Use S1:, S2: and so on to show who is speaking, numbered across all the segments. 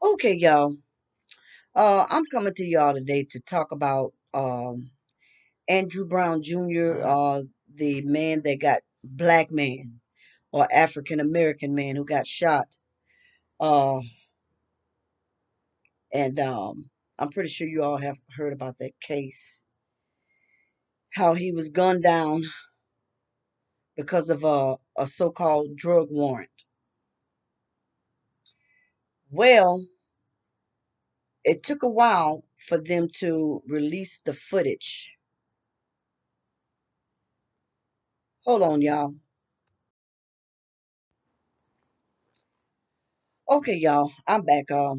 S1: Okay, y'all. I'm coming to y'all today to talk about Andrew Brown Jr., the man that got black man or African American man who got shot. Uh, and I'm pretty sure you all have heard about that case. How he was gunned down because of a so-called drug warrant. Well, it took a while for them to release the footage. Hold on, y'all. Okay, y'all, I'm back. I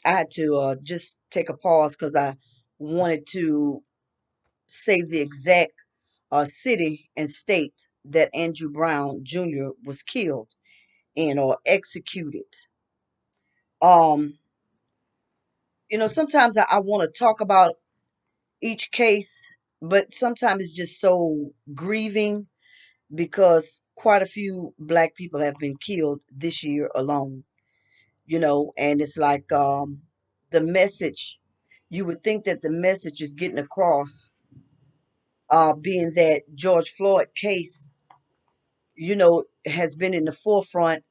S1: had to just take a pause because I wanted to say the exact city and state that Andrew Brown Jr. was killed in or executed. Um, sometimes I want to talk about each case, but sometimes it's just so grieving because quite a few black people have been killed this year alone. And it's like the message, you would think that the message is getting across, being that George Floyd case, has been in the forefront,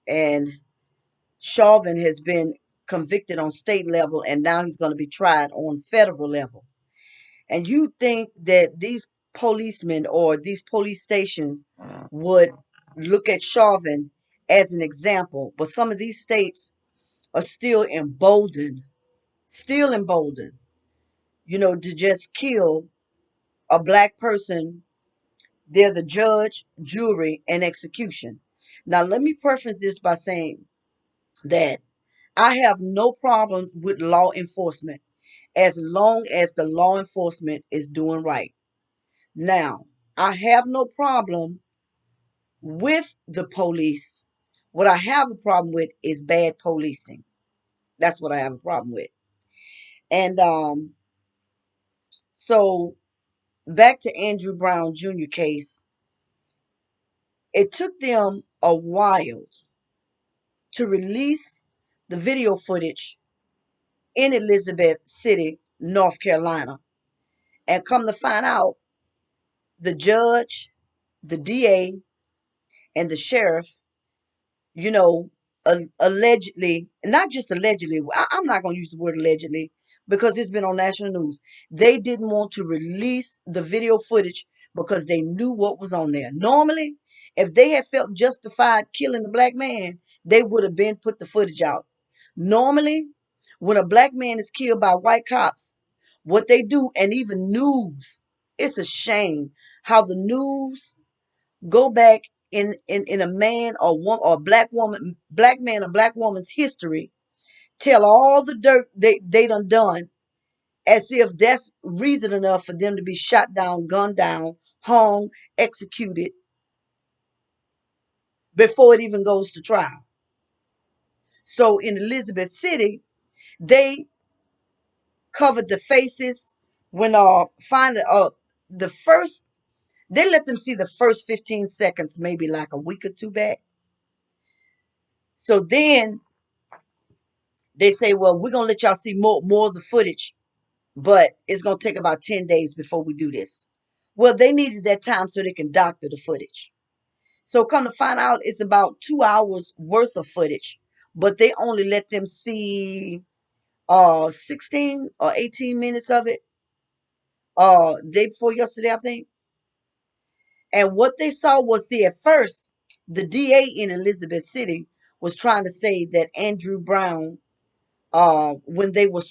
S1: and Chauvin has been convicted on state level, and now he's going to be tried on federal level. And you think that these policemen or these police stations would look at Chauvin as an example, but some of these states are still emboldened, to just kill a black person. They're the judge, jury, and execution. Now, let me preface this by saying that I have no problem with law enforcement as long as the law enforcement is doing right. Now, I have no problem with the police. What I have a problem with is bad policing. That's what I have a problem with. And so back to Andrew Brown Jr. case, it took them a while to release the video footage in Elizabeth City, North Carolina. And come to find out, the judge, the DA, and the sheriff, you know, allegedly, not just allegedly, I'm not going to use the word allegedly because it's been on national news. They didn't want to release the video footage because they knew what was on there. Normally, if they had felt justified killing the black man, they would have been put the footage out. Normally, when a black man is killed by white cops, what they do, and even news, it's a shame how the news go back in a man or woman or black man or black woman's history, tell all the dirt they done as if that's reason enough for them to be shot down, gunned down, hung, executed before it even goes to trial. So in Elizabeth City, they covered the faces when finally the first they let them see the first 15 seconds, maybe like a week or two back. So then they say, well, we're gonna let y'all see more of the footage, but it's gonna take about 10 days before we do this. Well, they needed that time so they can doctor the footage. So come to find out, it's about 2 hours worth of footage, but they only let them see 16 or 18 minutes of it day before yesterday, I think. And what they saw was, see, at first, the DA in Elizabeth City was trying to say that Andrew Brown, when they were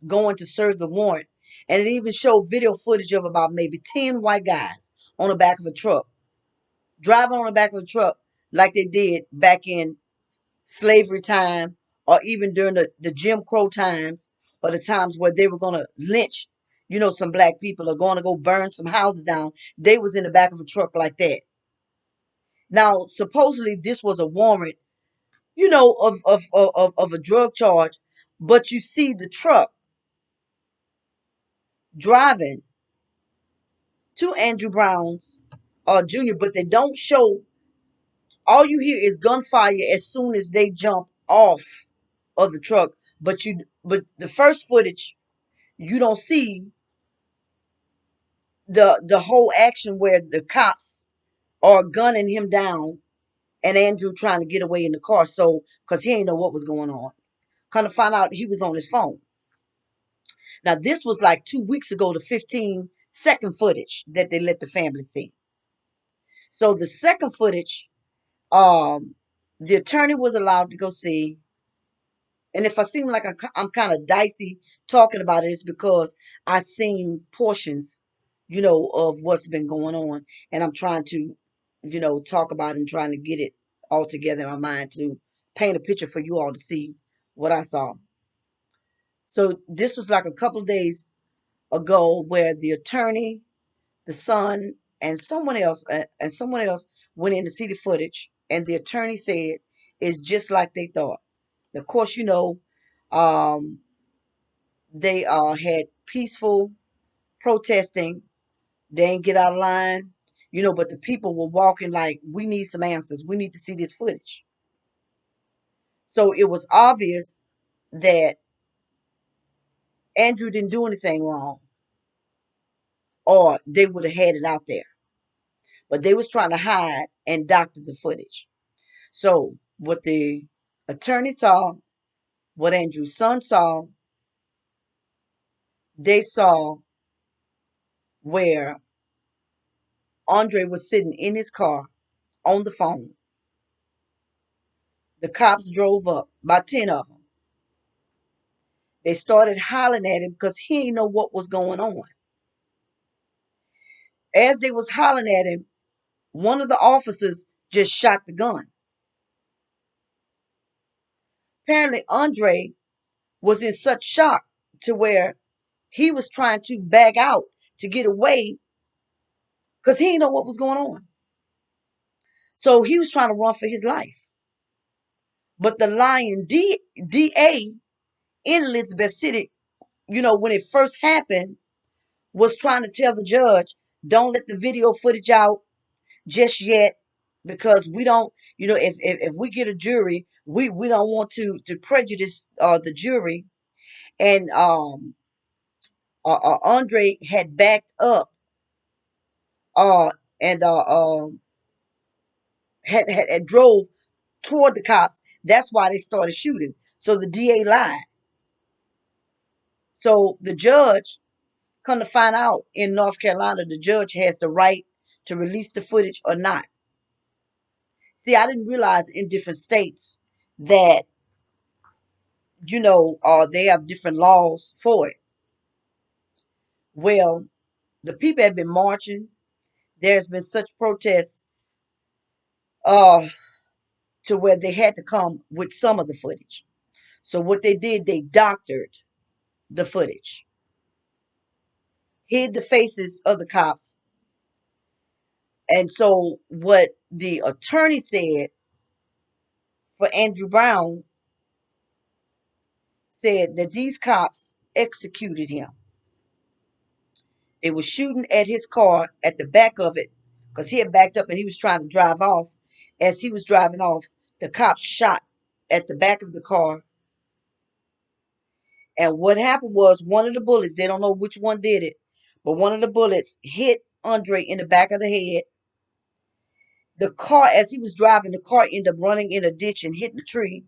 S1: going to serve the warrant, and it even showed video footage of about maybe 10 white guys on the back of a truck, driving on the back of a truck like they did back in slavery time, or even during the Jim Crow times, or the times where they were going to lynch, some black people, or going to go burn some houses down. They was in the back of a truck like that. Now, supposedly this was a warrant, of a drug charge, but you see the truck driving to Andrew Brown's Jr., but they don't show. All you hear is gunfire as soon as they jump off of the truck. but the first footage, you don't see the whole action where the cops are gunning him down and Andrew trying to get away in the car. So, because he ain't know what was going on. Kind of find out he was on his phone. Now, this was like 2 weeks ago, the 15-second footage that they let the family see. So the second footage, um, the attorney was allowed to go see. And if I seem like I'm kind of dicey talking about it, it's because I seen portions, of what's been going on, and I'm trying to, talk about it and trying to get it all together in my mind to paint a picture for you all to see what I saw. So this was like a couple of days ago where the attorney, the son, and someone else went in to see the footage, and the attorney said it's just like they thought. Of course, um, they had peaceful protesting. They ain't get out of line, but the people were walking like, we need some answers. We need to see this footage. So it was obvious that Andrew didn't do anything wrong, or they would have had it out there. But they was trying to hide and doctor the footage. So what the attorney saw, what Andrew's son saw, they saw where Andre was sitting in his car on the phone. The cops drove up, about 10 of them. They started hollering at him because he didn't know what was going on. As they was hollering at him, one of the officers just shot the gun. Apparently, Andre was in such shock to where he was trying to back out to get away because he didn't know what was going on. So he was trying to run for his life. But the lying DA in Elizabeth City, when it first happened, was trying to tell the judge, don't let the video footage out just yet, because we don't, if we get a jury, we don't want to prejudice the jury. And Andre had backed up uh and had drove toward the cops. That's why they started shooting. So the DA lied. So the judge, come to find out, in North Carolina, the judge has the right to release the footage or not. See, I didn't realize in different states that, they have different laws for it. Well, the people have been marching. There's been such protests uh, to where they had to come with some of the footage. So what they did, they doctored the footage, hid the faces of the cops. And so what the attorney said for Andrew Brown said that these cops executed him. They were shooting at his car at the back of it because he had backed up and he was trying to drive off. As he was driving off, the cops shot at the back of the car. And what happened was, one of the bullets, they don't know which one did it, but one of the bullets hit Andre in the back of the head. The car, as he was driving, the car ended up running in a ditch and hitting a tree.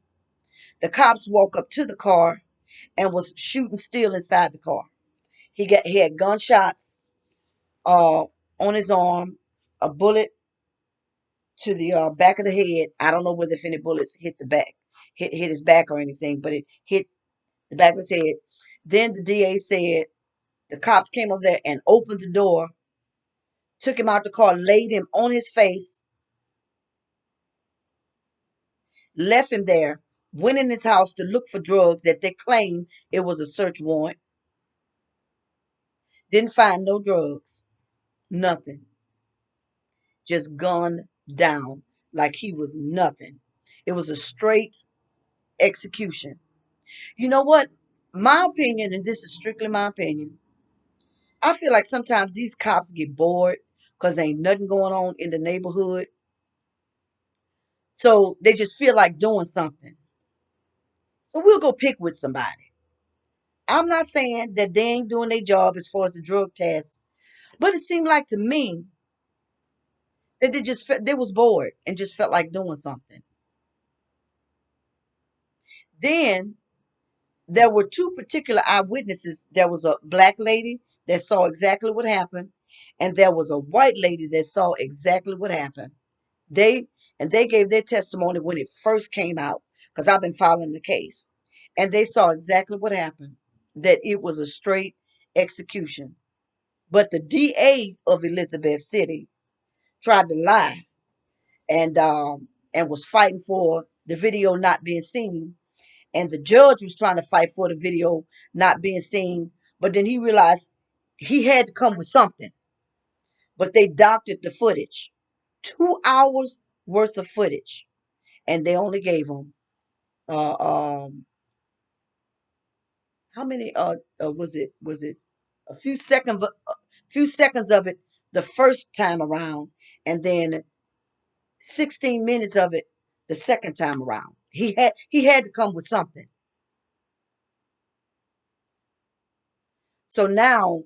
S1: The cops walk up to the car and was shooting still inside the car. He had gunshots uh, on his arm, a bullet to the back of the head. I don't know whether if any bullets hit the back, hit his back or anything, but it hit the back of his head. Then the DA said the cops came over there and opened the door, took him out the car, laid him on his face, left him there, went in his house to look for drugs that they claimed it was a search warrant. Didn't find no drugs, nothing. Just gunned down like he was nothing. It was a straight execution. You know what? My opinion, and this is strictly my opinion, I feel like sometimes these cops get bored because ain't nothing going on in the neighborhood. So they just feel like doing something. So we'll go pick with somebody. I'm not saying that they ain't doing their job as far as the drug test, but it seemed like to me that they was bored and just felt like doing something. Then there were two particular eyewitnesses. There was a black lady that saw exactly what happened, and there was a white lady that saw exactly what happened. They they gave their testimony when it first came out, because I've been following the case, and they saw exactly what happened. That it was a straight execution. But the DA of Elizabeth City tried to lie and was fighting for the video not being seen, and the judge was trying to fight for the video not being seen, but then he realized he had to come with something. But they doctored the footage, 2 hours worth of footage, and they only gave him uh um how many was it a few seconds of it the first time around, and then 16 minutes of it the second time around. He had to come with something. So now,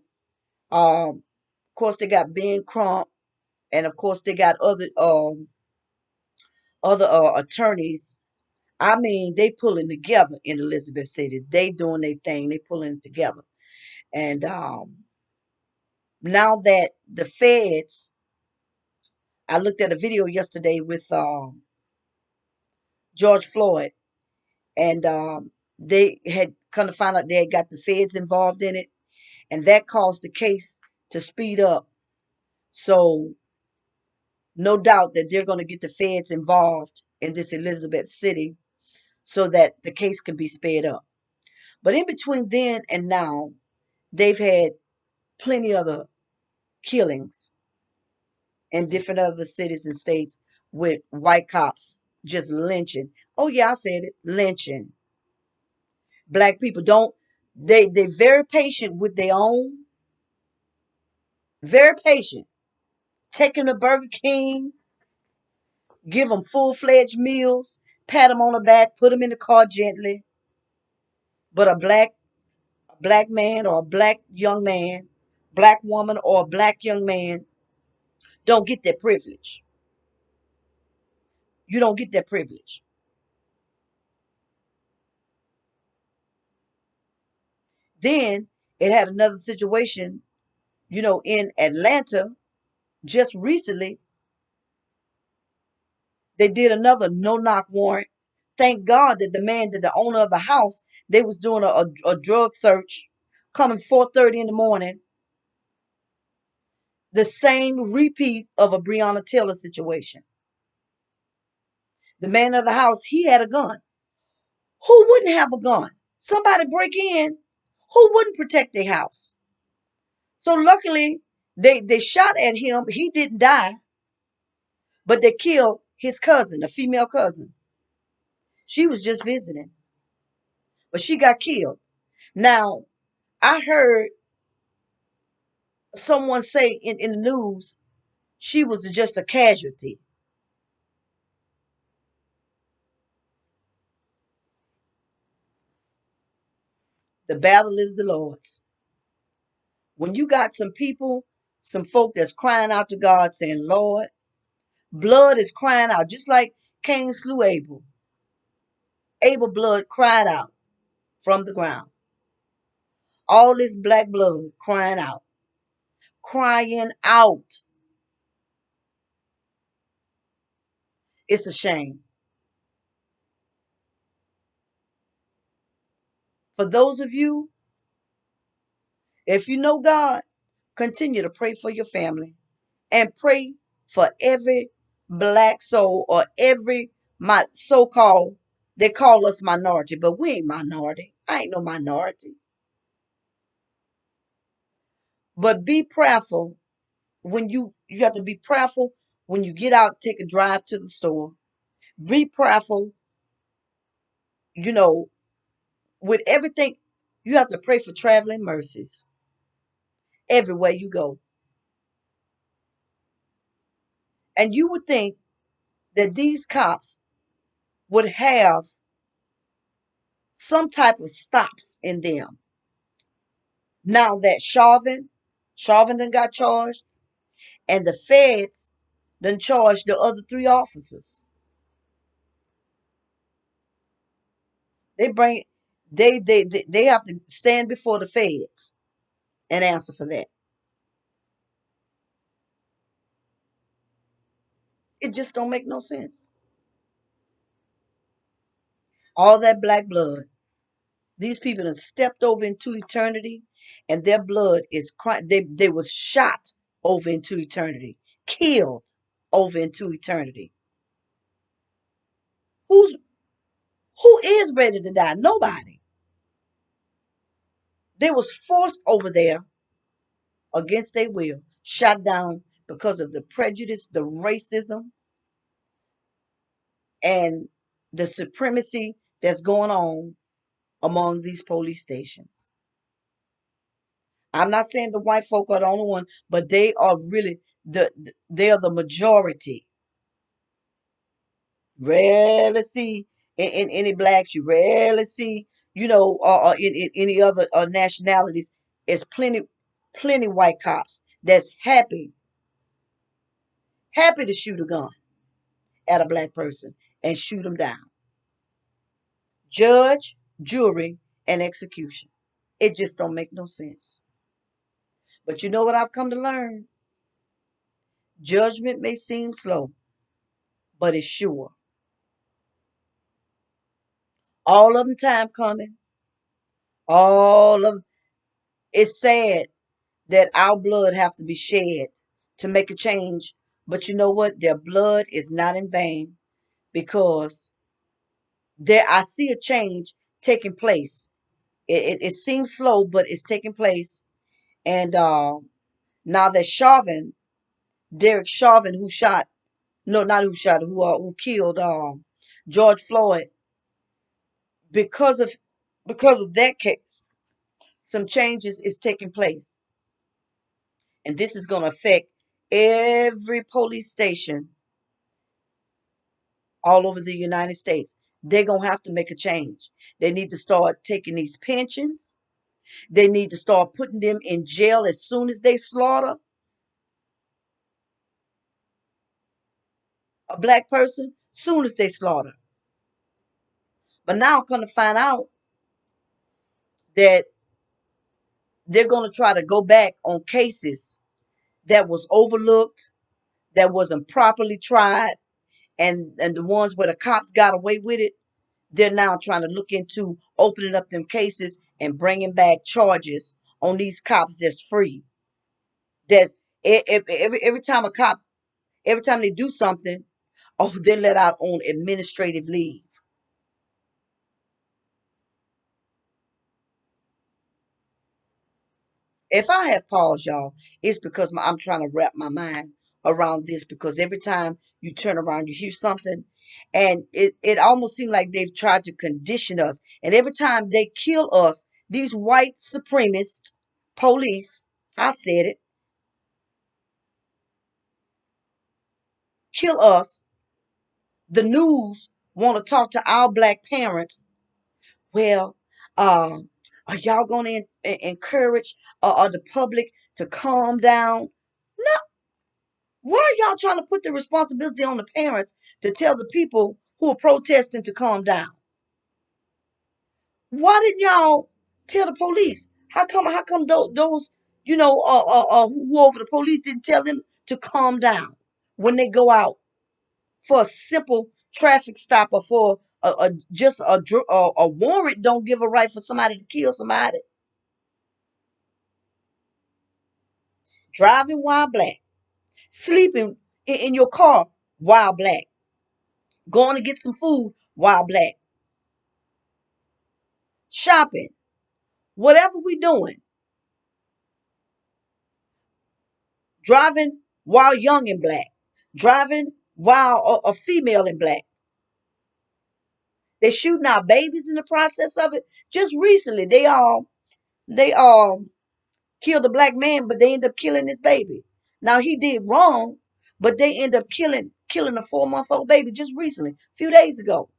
S1: of course, they got Ben Crump, and of course they got other attorneys. I mean, they pulling together in Elizabeth City. They doing their thing. They pulling it together. And now that the feds, I looked at a video yesterday with George Floyd, and they had come to find out they had got the feds involved in it, and that caused the case to speed up. So no doubt that they're going to get the feds involved in this Elizabeth City so that the case can be sped up. But in between then and now, they've had plenty other killings in different other cities and states with white cops just lynching. Oh yeah, I said it, lynching. Black people don't, they very patient with their own, very patient. Taking the Burger King, give them full-fledged meals, pat them on the back, put them in the car gently. But a black man or a black young man, black woman or a black young man don't get that privilege. You don't get that privilege. Then it had another situation, in Atlanta just recently. They did another no-knock warrant. Thank God that the owner of the house, they was doing a drug search coming 4:30 in the morning. The same repeat of a Breonna Taylor situation. The man of the house, he had a gun. Who wouldn't have a gun? Somebody break in. Who wouldn't protect their house? So luckily, they shot at him. He didn't die, but they killed his cousin, a female cousin. She was just visiting, but she got killed. Now, I heard someone say in the news she was just a casualty. The battle is the Lord's. When you got some folk that's crying out to God saying, Lord, blood is crying out, just like Cain slew Abel. Abel blood cried out from the ground. All this black blood crying out, crying out. It's a shame. For those of you, if you know God, continue to pray for your family and pray for every black soul or every my so-called, they call us minority, but we ain't minority. I ain't no minority. But be prayerful when you have to be prayerful when you get out, take a drive to the store. Be prayerful, you know, with everything. You have to pray for traveling mercies everywhere you go. And you would think that these cops would have some type of stops in them. Now that Chauvin done got charged, and the feds done charged the other three officers. They bring they have to stand before the feds and answer for that. It just don't make no sense. All that black blood. These people have stepped over into eternity, and their blood is crying. They was shot over into eternity, killed over into eternity. Who's who is ready to die? Nobody. They was forced over there against their will, shot down because of the prejudice, the racism, and the supremacy that's going on among these police stations. I'm not saying the white folk are the only one, but they are really they are the majority. Rarely see in any blacks. You rarely see, in any other nationalities. It's plenty white cops that's happy to shoot a gun at a black person and shoot them down. Judge, jury, and execution. It just don't make no sense. But you know what I've come to learn? Judgment may seem slow, but it's sure. All of them time coming. All of it's sad that our blood have to be shed to make a change. But you know what? Their blood is not in vain because there I see a change taking place. It seems slow, but it's taking place. And now that Derek Chauvin, who shot, no, not who shot, who killed George Floyd, because of that case, some changes is taking place, and this is going to affect every police station all over the United States. They're going to have to make a change. They need to start taking these pensions. They need to start putting them in jail as soon as they slaughter a black person, soon as they slaughter. But now I'm going to find out that they're going to try to go back on cases that was overlooked, that wasn't properly tried, and the ones where the cops got away with it, they're now trying to look into opening up them cases and bringing back charges on these cops that's free. That's every time every time they do something, oh, they're let out on administrative leave. If I have pause, y'all, it's because I'm trying to wrap my mind around this because every time you turn around, you hear something, and it almost seems like they've tried to condition us. And every time they kill us, these white supremacist police, I said it, kill us, the news want to talk to our black parents. Well, are y'all going to encourage the public to calm down? No. Why are y'all trying to put the responsibility on the parents to tell the people who are protesting to calm down? Why didn't y'all tell the police? How come those who over the police didn't tell them to calm down when they go out for a simple traffic stop or for a warrant? Don't give a right for somebody to kill somebody. Driving while black, sleeping in your car while black, going to get some food while black, shopping, whatever we doing, driving while young and black, driving while a female in black. They shooting our babies in the process of it. Just recently, they all killed a black man, but they end up killing his baby. Now he did wrong, but they end up killing a 4-month-old baby just recently, a few days ago.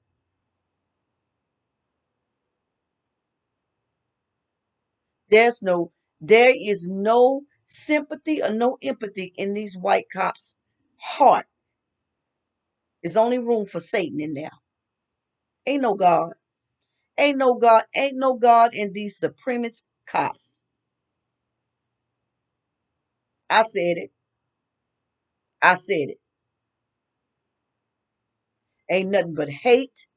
S1: There is no sympathy or no empathy in these white cops' heart. There's only room for Satan in there. Ain't no God. Ain't no God. Ain't no God in these supremacist cops. I said it. I said it. Ain't nothing but hate,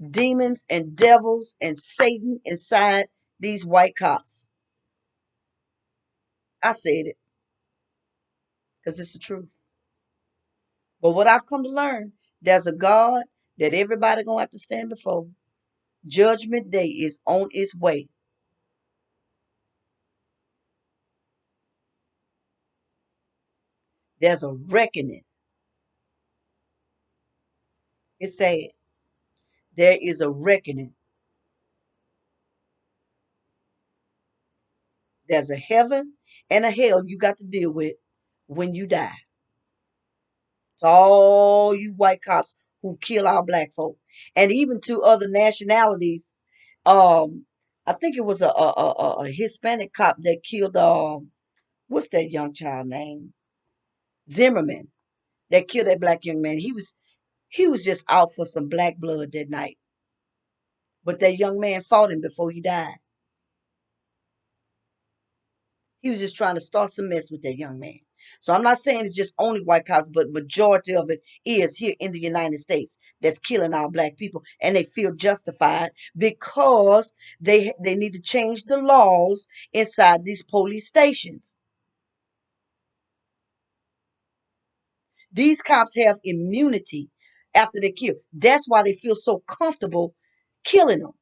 S1: demons, and devils and Satan inside these white cops. I said it because it's the truth. But what I've come to learn, there's a God that everybody gonna have to stand before. Judgment Day is on its way. There's a reckoning. It's sad. There is a reckoning. There's a heaven and a hell you got to deal with when you die. It's all you white cops who kill our black folk, and even to other nationalities. Um, I think it was a Hispanic cop that killed what's that young child name? Zimmerman. That killed that black young man. He was just out for some black blood that night, but that young man fought him before he died. He was just trying to start some mess with that young man. So I'm not saying it's just only white cops, but majority of it is here in the United States that's killing our black people, and they feel justified because they need to change the laws inside these police stations. These cops have immunity after they kill. That's why they feel so comfortable killing them.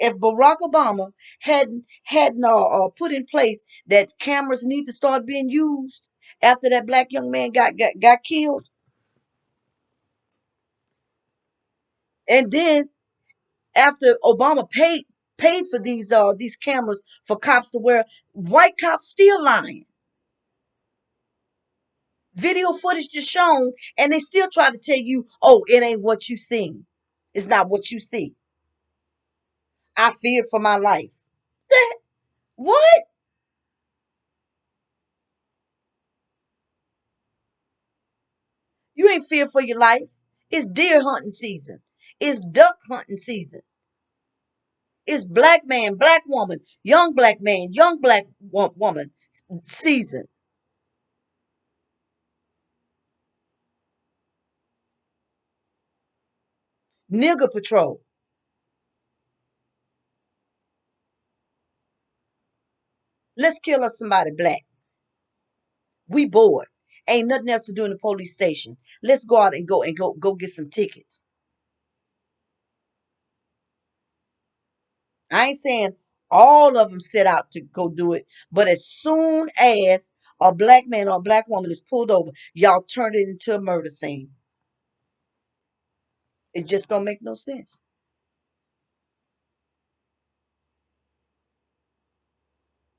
S1: If Barack Obama hadn't put in place that cameras need to start being used after that black young man got killed, and then after Obama paid for these cameras for cops to wear, white cops still lying. Video footage just shown, and they still try to tell you, oh, it ain't what you seen. It's not what you see. I feared for my life. What? You ain't feared for your life. It's deer hunting season. It's duck hunting season. It's black man, black woman, young black man, young black woman season. Nigger patrol. Let's kill us somebody black. We bored. Ain't nothing else to do in the police station. Let's go out and go get some tickets. I ain't saying all of them set out to go do it, but as soon as a black man or a black woman is pulled over, y'all turn it into a murder scene. It just don't make no sense.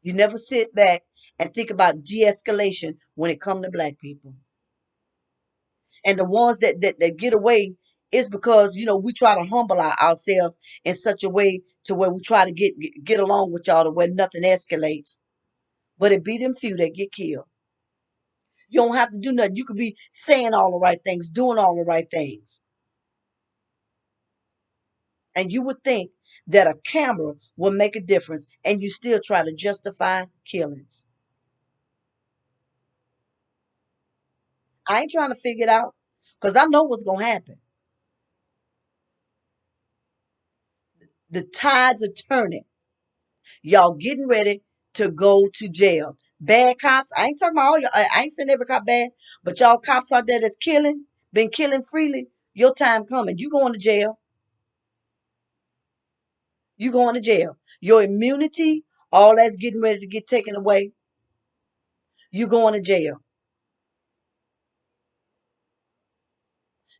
S1: You never sit back and think about de-escalation when it comes to black people. And the ones that get away is because, we try to humble ourselves in such a way to where we try to get along with y'all to where nothing escalates. But it be them few that get killed. You don't have to do nothing. You could be saying all the right things, doing all the right things. And you would think that a camera will make a difference, and you still try to justify killings. I ain't trying to figure it out because I know what's going to happen. The tides are turning. Y'all getting ready to go to jail. Bad cops. I ain't talking about all y'all. I ain't saying every cop bad, but y'all cops out there that's killing, been killing freely. Your time coming. You going to jail. You going to jail. Your immunity, all that's getting ready to get taken away. You going to jail.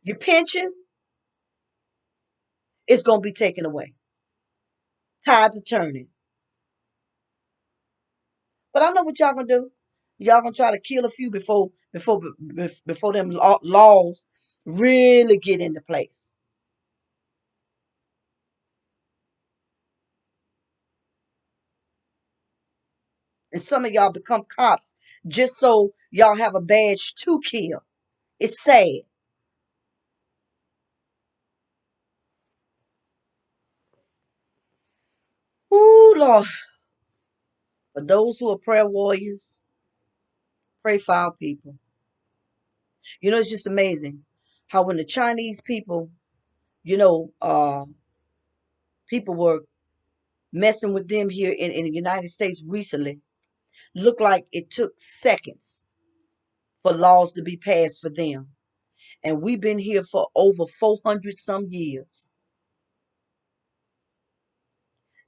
S1: Your pension is gonna be taken away. Tides are turning. But I know what y'all gonna do. Y'all gonna try to kill a few before them laws really get into place. And some of y'all become cops just so y'all have a badge to kill. It's sad. Ooh, Lord. For those who are prayer warriors, pray for our people. You know, it's just amazing how when the Chinese people, you know, people were messing with them here in the United States recently, looked like it took seconds for laws to be passed for them. And we've been here for over 400 some years.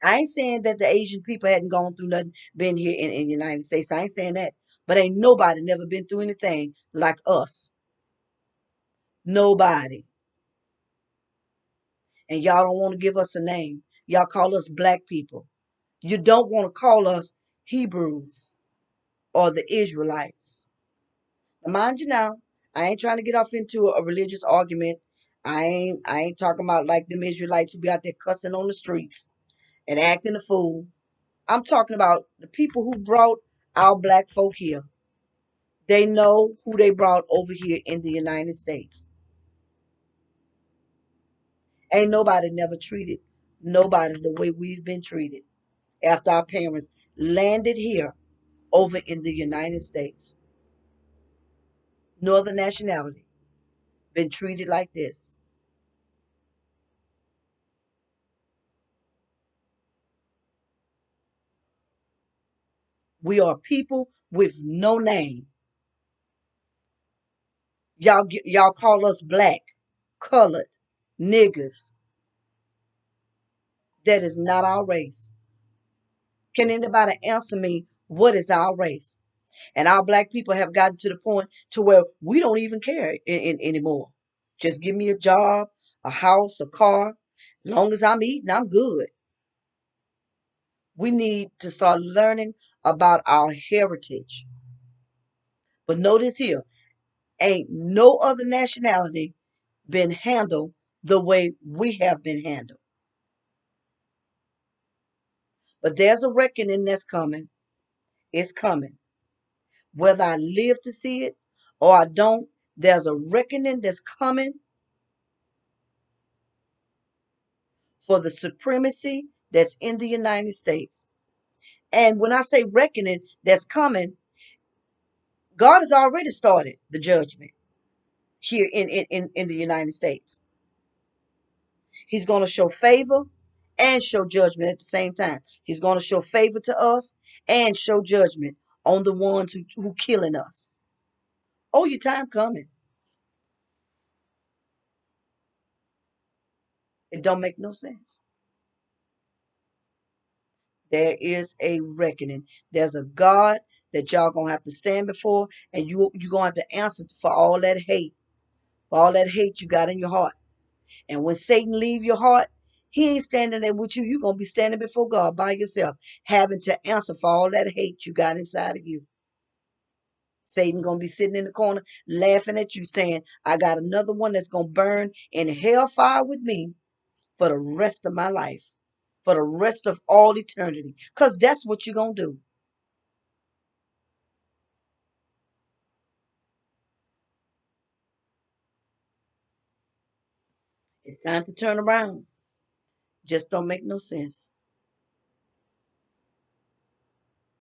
S1: I ain't saying that the Asian people hadn't gone through nothing, been here in the United States. I ain't saying that. But ain't nobody never been through anything like us. Nobody. And y'all don't want to give us a name. Y'all call us black people. You don't want to call us Hebrews or the Israelites. Now, mind you now, I ain't trying to get off into a religious argument. I ain't talking about like them Israelites who be out there cussing on the streets and acting a fool. I'm talking about the people who brought our black folk here. They know who they brought over here in the United States. Ain't nobody never treated nobody the way we've been treated after our parents landed here over in the United States. No other nationality been treated like this. We are people with no name. Y'all call us black, colored, niggers. That is not our race. Can anybody answer me what is our race? And our black people have gotten to the point to where we don't even care anymore. Just give me a job, a house, a car. Long as I'm eating, I'm good. We need to start learning about our heritage. But notice here, ain't no other nationality been handled the way we have been handled. But there's a reckoning that's coming. It's coming. Whether I live to see it or I don't, there's a reckoning that's coming for the supremacy that's in the United States. And when I say reckoning that's coming, God has already started the judgment here in the United States. He's going to show favor and show judgment at the same time. He's going to show favor to us and show judgment on the ones who killing us. Oh, your time coming. It don't make no sense. There is a reckoning. There's a God that y'all gonna have to stand before, and you gonna have to answer for all that hate you got in your heart. And when Satan leave your heart, he ain't standing there with you. You're gonna be standing before God by yourself, having to answer for all that hate you got inside of you. Satan gonna be sitting in the corner laughing at you, saying, "I got another one that's gonna burn in hellfire with me for the rest of my life, for the rest of all eternity," because that's what you're gonna do. It's time to turn around. Just don't make no sense.